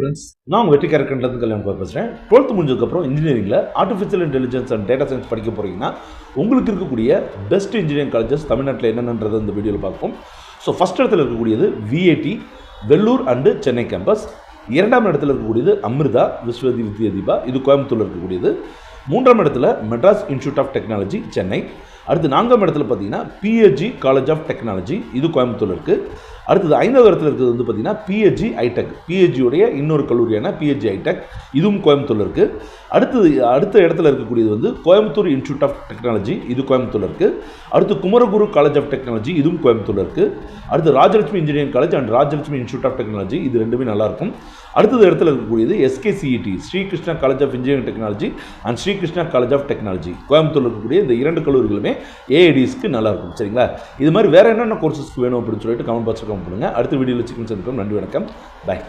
Students, நான் உங்கள் வெற்றி கேரக்டர்லேருந்து கல்யாணம் பேசுகிறேன். 12th முடிஞ்சதுக்கப்புறம் இன்ஜினியரிங்கில் artificial intelligence and data science படிக்க போகிறீங்கன்னா உங்களுக்கு இருக்கக்கூடிய பெஸ்ட் இன்ஜினியரிங் காலேஜஸ் தமிழ்நாட்டில் என்னென்னன்றதை இந்த வீடியோவில் பார்ப்போம். ஸோ ஃபஸ்ட் இடத்துல இருக்கக்கூடியது VIT Vellore and Chennai campus. இரண்டாம் இடத்துல இருக்கக்கூடியது அமிர்தா வித்யாதீபா, இது கோயம்புத்தூரில் இருக்கக்கூடியது. மூன்றாம் இடத்துல Madras institute of technology Chennai. அடுத்து நான்காம் இடத்துல பார்த்தீங்கன்னா பிஹெச்ஜி காலேஜ் ஆஃப் டெக்னாலஜி, இது கோயம்புத்தூரில் இருக்குது. அடுத்தது ஐந்தாவது இடத்துல இருக்கிறது வந்து பார்த்தீங்கன்னா பிஹெச்ஜி ஐடெக், பிஹெச்ஜியோடைய இன்னொரு கல்லூரியான பிஹெச்ஜி ஐடெக், இதுவும் கோயம்புத்தூரில் இருக்குது. அடுத்த இடத்துல இருக்கக்கூடியது வந்து கோயம்புத்தூர் இன்ஸ்டியூட் ஆஃப் டெக்னாலஜி, இது கோயம்புத்தூரில் இருக்குது. அடுத்து குமரகுரு காலேஜ் ஆஃப் டெக்னாலஜி, இதுவும் கோயம்புத்தூரில் இருக்குது. அடுத்து Rajalakshmi engineering college and Rajalakshmi institute of technology, இது ரெண்டுமே நல்லாயிருக்கும். அடுத்தது இடத்துல இருக்கக்கூடியது SKCET, Srikrishna college of engineering technology and Srikrishna college of technology, கோயம்புத்தூரில் இருக்கக்கூடிய இந்த இரண்டு கல்லூரிகளுமே ஏஐடிஸ்க்கு நல்லாயிருக்கும். சரிங்களா? இது மாதிரி வேறு என்னென்ன கோர்சஸ்க்கு வேணும் அப்படின்னு சொல்லிட்டு கமெண்ட் பாக்ஸில் கமெண்ட் பண்ணுங்கள். அடுத்த வீடியோவில் சந்திப்போம். நன்றி, வணக்கம், பாய்.